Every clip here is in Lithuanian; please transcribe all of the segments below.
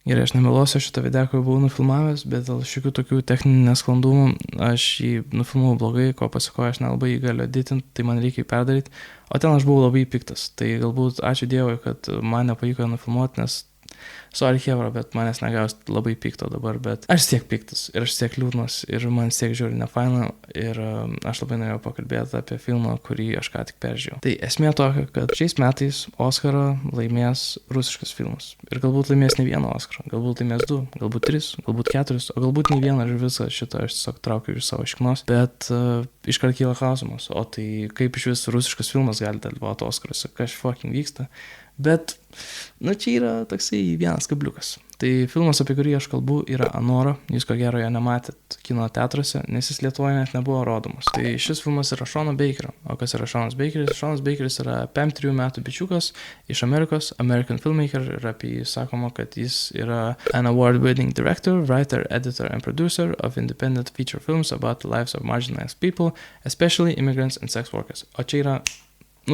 Gerai, aš nemeluosiu, šitą videką jau buvau nufilmavęs, bet dėl šiokių tokių techninių nesklandumų aš jį nufilmavau blogai, ko pasikoju, aš nelabai jį galiu editinti, tai man reikia jį perdaryti. O ten aš buvau labai piktas, tai galbūt ačiū Dievui, kad man nepavyko nufilmuoti, nes sorry Hebra, bet manęs negavus labai pikto dabar, bet aš tiek piktas ir aš tiek liūdnas ir man tiek žiūri nefaina ir aš labai norėjau pakalbėti apie filmą, kurį aš ką tik peržiūrėjau. Tai esmė tokia, kad šiais metais Oscarą laimės rusiškas filmas. Ir galbūt laimės ne vieną Oscarą, galbūt laimės 2, galbūt 3, galbūt 4, o galbūt ne vieną ir visą šitą aš tiesiog traukiu iš savo šiknos. Bet iškart kyla klausimas, o tai kaip iš vis rusiškas filmas gali dalyvauti Oscaruose, kas fucking vyksta. Bet, čia yra toksai vienas kabliukas. Tai filmas, apie kurį aš kalbu, yra Anora. Jūs ko gero jo nematėt kino teatruose, nes jis Lietuvoje net nebuvo rodomas. Tai šis filmas yra Seano Bakerio. O kas yra Seanas Bakeris? Seanas Bakeris yra 53 metų bičiukas iš Amerikos, American filmmaker, ir apie jį sakoma, kad jis yra an award-winning director, writer, editor and producer of independent feature films about the lives of marginalized people, especially immigrants and sex workers. O čia yra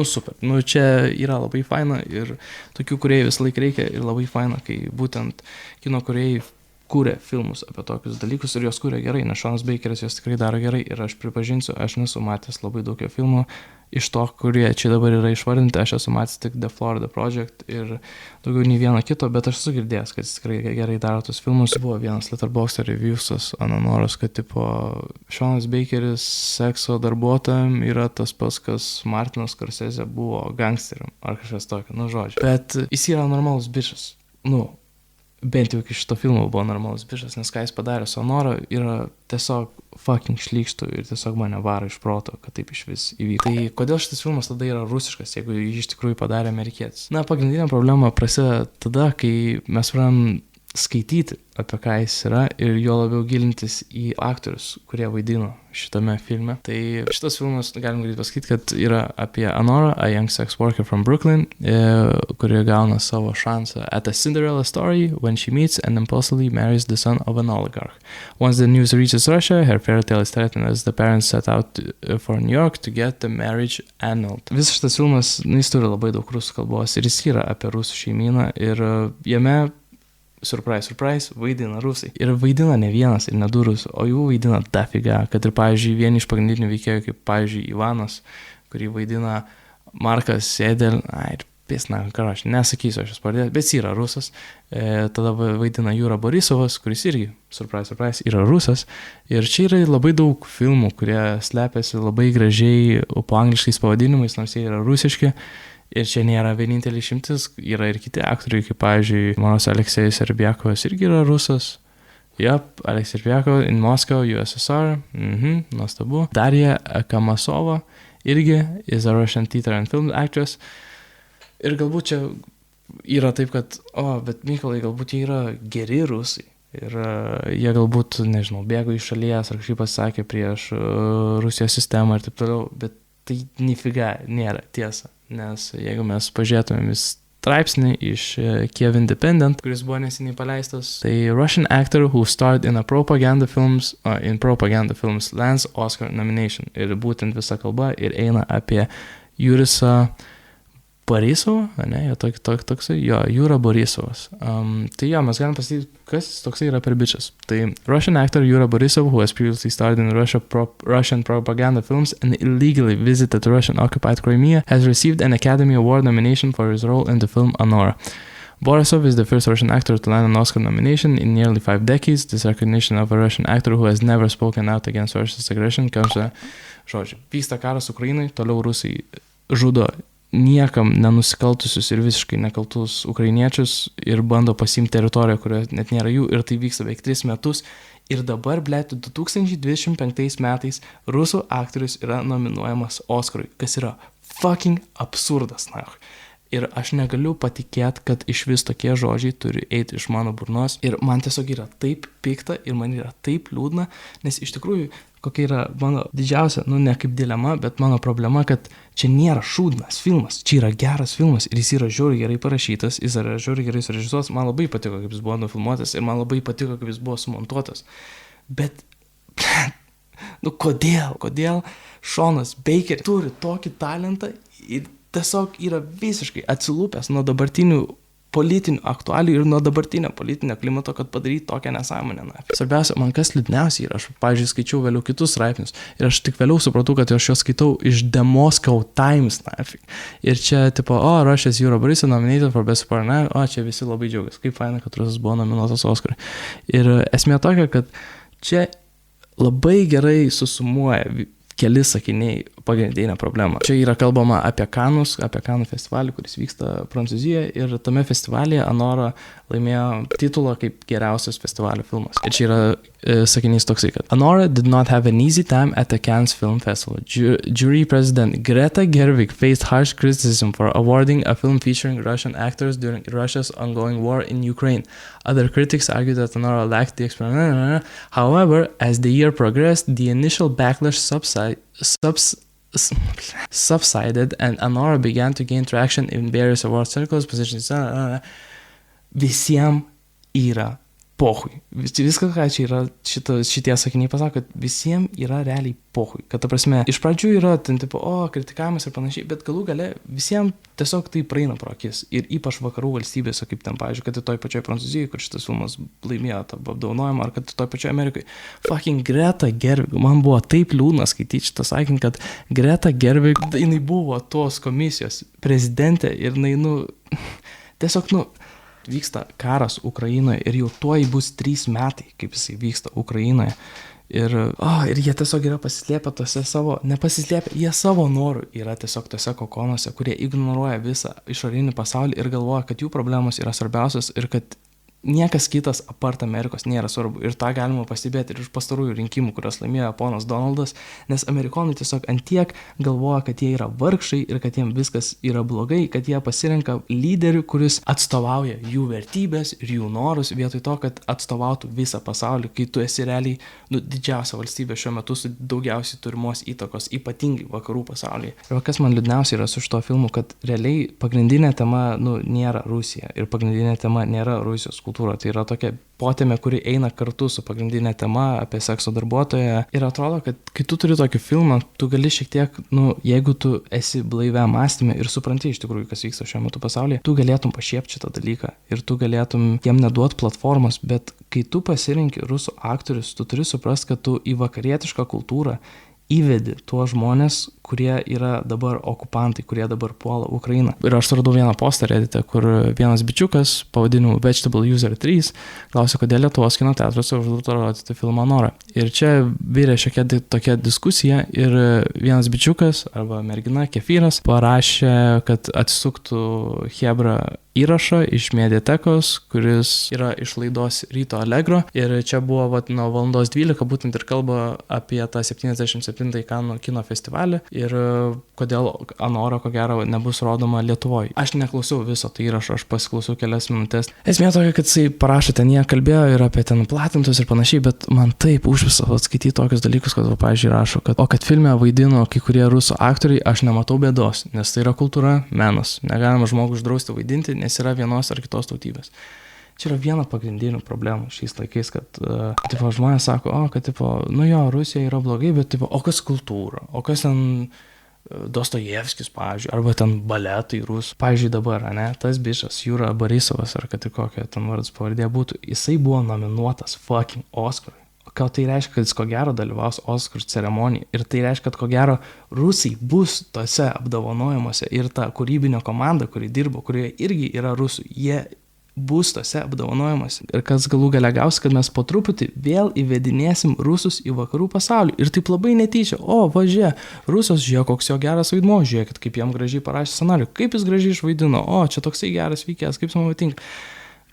super. Čia yra labai faina ir tokių kūrėjų visą laiką reikia ir labai faina, kai būtent kino kūrėjai kūrė filmus apie tokius dalykus ir jos kūrė gerai, nes Seanas Bakeris jos tikrai daro gerai ir aš pripažinsiu, aš nesu matęs labai daug jo filmų. Iš to, kurie čia dabar yra išvardinti, aš esu matęs tik The Florida Project ir daugiau nei vieno kito, bet aš esu girdėjęs, kad jis tikrai gerai daro tus filmus. Buvo vienas Letterboxd reviewsas Anonoros, kad tipo Seanas Bakeris sekso darbuotojam yra tas pats, kas Martinas Scorsese buvo gangsteriam ar kažkas tokio, žodžiu. Bet jis yra normalus bičas, bent jau iki šito filmo buvo normalus bičas, nes ką jis padarė su Anora yra tiesiog fucking šlykštų ir tiesiog mane varo iš proto, kad taip iš vis įvyko. Tai kodėl šitas filmas tada yra rusiškas, jeigu jį iš tikrųjų padarė amerikietis? Pagrindinė problema prasideda tada, kai mes pradedam skaityti, apie ką jis yra ir jo labiau gilintis į aktorius, kurie vaidino šitame filme. Tai šitas filmas, galim greit pasakyti, kad yra apie Anora, a young sex worker from Brooklyn, kuri gauna savo šansą at a Cinderella story when she meets and impulsively marries the son of an oligarch. Once the news reaches Russia, her fairy tale is threatened as the parents set out for New York to get the marriage annulled. Visas šitas filmas, jis turi labai daug rusų kalbos ir jis yra apie rusų šeimyną ir jame surprise, vaidina rusai. Ir vaidina ne vienas ir ne du rusų, o jų vaidina dafiga, kad ir, pavyzdžiui, vieni iš pagrindinių veikėjų, kaip, pavyzdžiui, Ivanas, kurį vaidina Markas Sedel, aš nesakysiu aš pavardės, bet jis yra rusas. Tada vaidina Jūra Borisovas, kuris irgi, surprise, yra rusas. Ir čia yra labai daug filmų, kurie slepiasi labai gražiai po angliškais pavadinimais, nors jie yra rusiški. Ir čia nėra vienintelė išimtis, yra ir kiti aktoriai, kaip, pavyzdžiui, manos Aleksejus Serbiakovas irgi yra rusas. Aleksej Serbiakov in Moscow, USSR, nuostabu. Darija Kamasova irgi is a Russian theater and film actress. Ir galbūt čia yra taip, kad, bet Mykolai, galbūt jie yra geri rusai. Ir jie galbūt, nežinau, bėgo iš šalies ar kažkaip pasakė prieš Rusijos sistemą ir taip toliau, bet tai nifiga nėra tiesa. Nes jeigu mes pažiūrėtumėm į straipsnį iš Kiev Independent, kuris buvo neseniai paleistas, tai Russian actor who starred in propaganda films lands Oscar nomination. Ir būtent visa kalba ir eina apie Jurisą Borisovą, toksai, Jūra Borisovas. Tai mes galim pasakyti, kas toksai yra per bičas. Tai Russian actor Yura Borisov, who has previously starred in Russian propaganda films and illegally visited Russian-occupied Crimea, has received an Academy Award nomination for his role in the film Anora. Borisov is the first Russian actor to land an Oscar nomination in nearly 5 decades. This recognition of a Russian actor who has never spoken out against Russia's aggression comes to, vyksta karas Ukrainai, toliau rusai žudo niekam nenusikaltusius ir visiškai nekaltus ukrainiečius ir bando pasiimti teritoriją, kurioje net nėra jų, ir tai vyksta beveik 3 metus. Ir dabar, 2025 metais rusų aktorius yra nominuojamas Oscarui, kas yra fucking absurdas, Ir aš negaliu patikėti, kad iš vis tokie žodžiai turi eiti iš mano burnos. Ir man tiesiog yra taip pikta ir man yra taip liūdna, nes iš tikrųjų, kokia yra mano didžiausia, ne kaip dilema, bet mano problema, kad čia nėra šūdnas filmas, čia yra geras filmas ir jis yra žiauriai gerai parašytas, jis yra žiauriai gerai surežisuotas, man labai patiko, kaip jis buvo nufilmuotas ir man labai patiko, kaip jis buvo sumontuotas. Bet, kodėl Seanas Bakeris turi tokį talentą ir tiesiog yra visiškai atsilūpęs nuo dabartinių politinių aktualių ir nuo dabartinio politinio klimato, kad padaryti tokią nesąmonę. Svarbiausia, man kas liūdniausia yra, aš, pavyzdžiui, skaičiau vėliau kitus straipsnius ir aš tik vėliau supratau, kad aš juos skaitau iš The Moscow Times. Ir čia, tipo, Russia's Europe Boris nominated for Best Foreign, čia visi labai džiaugiasi, kaip faina, kad Rusas buvo nominuotas Oscarui. Ir esmė tokia, kad čia labai gerai susumuoja keli sakiniai pagrindinę problemą. Čia yra kalbama apie Kanų festivalį, kuris vyksta Prancūzijoje ir tame festivalyje Anora laimėjo titulą kaip geriausias festivalio filmas. Ir čia yra sakinys toksai, kad Anora did not have an easy time at the Cannes Film Festival. Jury president Greta Gerwig faced harsh criticism for awarding a film featuring Russian actors during Russia's ongoing war in Ukraine. Other critics argued that Anora lacked the experience. However, as the year progressed, the initial backlash subsided and Anora began to gain traction in various award circles, positions. Visiems yra pohui. Viskas, ką čia yra, šitie sakiniai pasako, kad visiems yra realiai pohui. Kad ta prasme, iš pradžių yra ten tipo, kritikavimas ir panašiai, bet galų gale visiems tiesiog tai praeina pro akis. Ir ypač vakarų valstybėse, kaip ten, pavyzdžiui, kad toj pačioj Prancūzijoje, kur šitas filmas laimėjo tą apdovanojimą, ar kad toj pačioj Amerikai. Fucking Greta Gerwig. Man buvo taip liūdna skaityti šitą sakinį, kad Greta Gerwig, jinai buvo tos komisijos prezidentė ir jinai, tiesiog, vyksta karas Ukrainoje ir jau tuoj bus 3 metai, kaip jisai vyksta Ukrainoje. Ir jie tiesiog yra pasislėpę tose savo, nepasislėpę, jie savo norų yra tiesiog tose kokonuose, kurie ignoruoja visą išorinį pasaulį ir galvoja, kad jų problemos yra svarbiausios ir kad niekas kitas apart Amerikos nėra svarbu. Ir tą galima pastebėti ir iš pastarųjų rinkimų, kurios laimėjo ponas Donaldas, nes amerikonai tiesiog antiek galvoja, kad jie yra vargšai ir kad jiems viskas yra blogai, kad jie pasirenka lyderių, kuris atstovauja jų vertybės ir jų norus, vietoj to, kad atstovautų visą pasaulį, kai tu esi realiai didžiausia valstybė šiuo metu su daugiausiai turimos įtakos, ypatingai vakarų pasaulyje. Ir kas man liūdniausia yra su šito filmu, kad realiai pagrindinė tema nėra Rusija ir pagrindinė tema nėra Rusijos kultūra. Tai yra tokia potėmė, kuri eina kartu su pagrindinė tema apie sekso darbuotoją. Ir atrodo, kad kai tu turi tokį filmą, tu gali šiek tiek, jeigu tu esi blaiviam mąstyme ir supranti iš tikrųjų, kas vyksta šiuo metu pasaulyje, tu galėtum pašiepti šitą dalyką ir tu galėtum jiem neduoti platformos, bet kai tu pasirinki rusų aktorius, tu turi suprasti, kad tu į vakarietišką kultūrą įvedi tuos žmonės, kurie yra dabar okupantai, kurie dabar puola Ukrainą. Ir aš suradau vieną postą Reddite, kur vienas bičiukas, pavadinimu Vegetable User 3, klausė, kodėl Lietuvos kino teatruose uždrausta rodyti filmą Anora. Ir čia vyrė šiokia tokia diskusija ir vienas bičiukas arba mergina Kefyras parašė, kad atsisuktų Chebra įrašą iš Mediatekos, kuris yra iš laidos Ryto Allegro. Ir čia buvo nuo valandos 12 būtent ir kalba apie tą 77-ąjį Kanų kino festivalį ir kodėl Anora, ko gero, nebus rodoma Lietuvoje. Aš neklausiau viso tai įrašo, aš pasiklausiau kelias minutės. Esmė tokia, kad jisai parašė ten, jie kalbėjo ir apie ten platintus ir panašiai, bet man taip už visą atskaityti tokius dalykus, kad, pavyzdžiui, rašo, kad filme vaidino kai kurie rusų aktoriai, aš nematau bėdos, nes tai yra kultūra, menas. Negalima žmogų uždrausti vaidinti, nes yra vienos ar kitos tautybės. Čia yra viena pagrindinių problemų šiais laikais, kad žmonės sako, kad Rusija yra blogai, bet o kas kultūra, o kas ten Dostojevskis, pavyzdžiui, arba ten baletai rusų. Pavyzdžiui, dabar, tas bičas, Jūra Borisovas, ar kad ir kokia ten vardas pavardė būtų, jisai buvo nominuotas fucking Oscarui. Ką tai reiškia, kad jis ko gero dalyvaus Oscarų ceremonijai. Ir tai reiškia, kad ko gero rusai bus tose apdovanojimuose ir ta kūrybinė komanda, kuri dirbo, kurioje irgi yra rusų, jie bus tose apdovanojimuose. Ir kas galų gale gaus, kad mes po truputį vėl įvedinėsim rusus į vakarų pasaulį. Ir taip labai netyčia, važė, rusas, žiūrėk, koks jo geras vaidmo, žiūrėkit, kaip jam gražiai parašė scenarijų, kaip jis gražiai išvaidino, čia toksai geras veikėjas, kaip jis man patinka.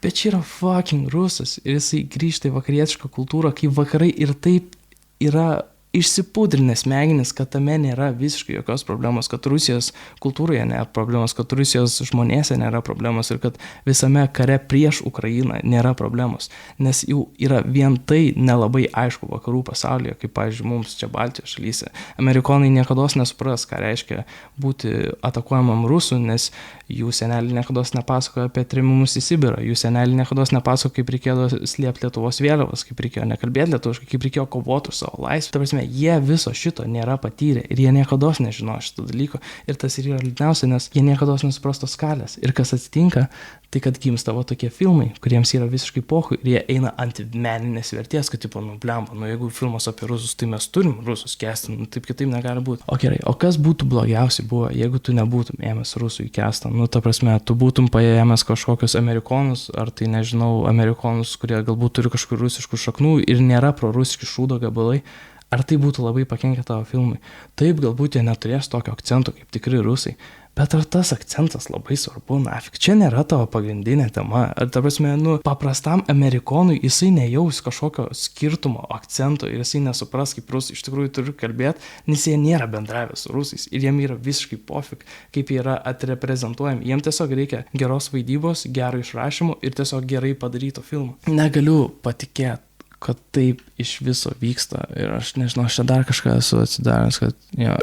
Bet čia yra fucking rusas ir jisai grįžta į vakarietišką kultūrą, kai vakarai ir taip yra išsipudrinę smegenis, kad tame nėra visiškai jokios problemos, kad Rusijos kultūroje nėra problemos, kad Rusijos žmonėse nėra problemos ir kad visame kare prieš Ukrainą nėra problemos. Nes jau yra vien tai nelabai aišku vakarų pasaulyje, kaip, pavyzdžiui, mums čia Baltijos šalyse. Amerikonai niekados nesupras, ką reiškia būti atakuojamam rusų, nes jų seneliai niekados nepasakoja apie trėmimus į Sibirą, jų seneliai niekados nepasakoja, kaip reikėjo slėpti Lietuvos vėliavas, kaip reikėjo nekalbėti lietuviškai, kaip reikėjo kovoti už savo laisvę. Ta prasme, prasme, jie viso šito nėra patyrę ir jie niekados nežino šito dalyko. Ir tas ir yra liūdniausia, nes jie niekados nesupras tos skalės. Ir kas atsitinka, tai kad gimsta tokie filmai, kuriems yra visiškai pohui ir jie eina ant meninės vertės, kad tipo, blemba, jeigu filmas apie rusus, tai mes turim rusus kęsti, taip kitaip negali būti. O gerai, o kas būtų blogiausiai buvo, jeigu tu nebūtum ėmęs rusų į kęstą? Ta prasme, tu būtum paėmęs kažkokius amerikonus, ar tai nežinau, amerikonus, kurie galbūt turi kažkur rusiškų šaknų ir nėra prorusiški šūdo gabalai. Ar tai būtų labai pakenkę tavo filmui? Taip, galbūt jie neturės tokio akcento kaip tikri rusai, bet ar tas akcentas labai svarbu, nafik? Čia nėra tavo pagrindinė tema. Ar ta prasme, paprastam amerikonui jisai nejaus kažkokio skirtumo, akcento ir jisai nesupras, kaip rusai iš tikrųjų turi kalbėti, nes jie nėra bendravę su rusais ir jiem yra visiškai pofik, kaip jie yra atreprezentuojami. Jiem tiesiog reikia geros vaidybos, gero išrašymo ir tiesiog gerai padaryto filmo. Negaliu patikėti, kad taip iš viso vyksta ir aš nežinau, aš čia dar kažką esu atsidaręs, kad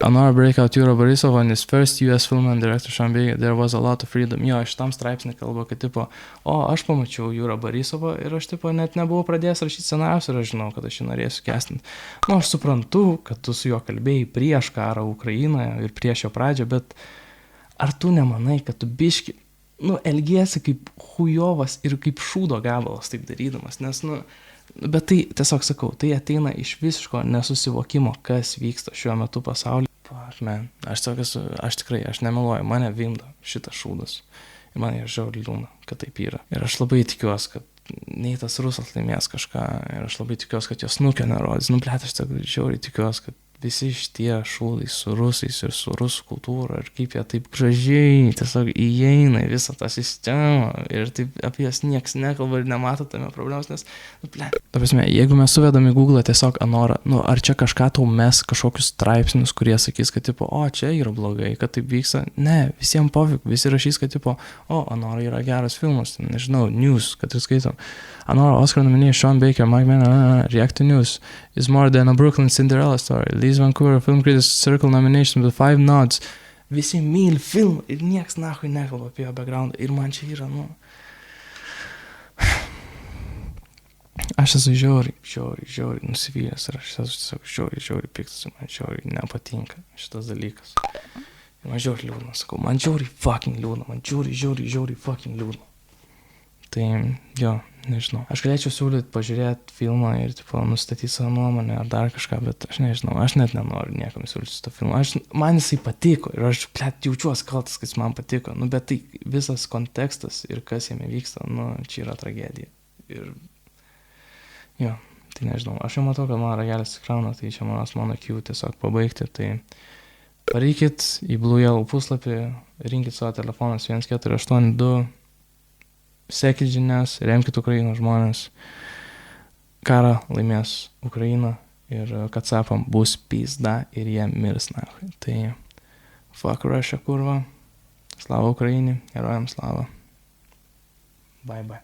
Anora break out Yura Borisov on his first US film and director Shambay, there was a lot of freedom. Šitam straipsnį kalba, kad tipo, aš pamačiau Yura Borisovą ir aš tipo net nebuvau pradėjęs rašyti scenarijus ir aš žinau, kad aš jį norėsiu kestinti. Aš suprantu, kad tu su juo kalbėjai prieš karą Ukrainoje ir prieš jo pradžią, bet ar tu nemanai, kad tu biški, elgiesi kaip hujovas ir kaip šūdo gabalas taip darydamas, nes, bet tai, tiesiog sakau, tai ateina iš visiško nesusivokimo, kas vyksta šiuo metu pasaulyje. Aš tikrai, aš nemeluoju, mane vimdo šitas šūdas. Ir man yra žiauriai liūdna, kad taip yra. Ir aš labai tikiuosi, kad nei tas rusas laimės kažką. Ir aš labai tikiuosi, kad jos snukio nerodys. Aš žiauriai tikiuosi, kad visi šitie šūdai su rusais ir su rusų kultūra ir kaip jie taip gražiai tiesiog įeina į visą tą sistemą ir taip apie jas nieks nekalba ir nemato tame problemos, nes, ta prasme, jeigu mes suvedam į Google tiesiog Anora, ar čia kažką tau mes kažkokius straipsnius, kurie sakys, kad tipo, čia yra blogai, kad taip vyksta, ne, visiems povik, visi rašys, kad tipo, Anora yra geras filmas, nežinau, news, kad ir skaitom. Anora Oscar nominee Sean Baker, Mike Mann, React to News is more than a Brooklyn Cinderella story. Lee's Vancouver Film Critics Circle nomination with 5 nods. Visi myli filmą ir nieks nahui nekalba apie jo backgroundą. Ir man čia yra, aš esu žiauriai nusivylęs ir aš esu tiesiog žiauriai piktas, man žiauriai nepatinka šitas dalykas. Ir man žiauriai liūdna, sakau, man žiauriai fucking liūdna, man žiauriai fucking liūdna. Tai, nežinau. Aš galėčiau siūlyti pažiūrėti filmą ir, tipo, nustatyti savo nuomonę ar dar kažką, bet aš nežinau, aš net nenoriu niekam siūlyti šitą filmą. Man jisai patiko ir aš, jaučiuosi kaltas, kad jis man patiko, bet tai visas kontekstas ir kas jame vyksta, čia yra tragedija. Ir, tai nežinau, aš jau matau, kad mano ragelis įkrauna, tai čia mano kių tiesiog pabaigti, tai pareikit į Blue Yellow puslapį, rinkit savo telefonas 1482, sekit žinias, remkit Ukrainos žmonės, karą laimės Ukraina ir kacapam bus pizda ir jie mirs nahui. Tai fuck Russia, kurva, slava Ukrainai, herojams slava. Bye bye.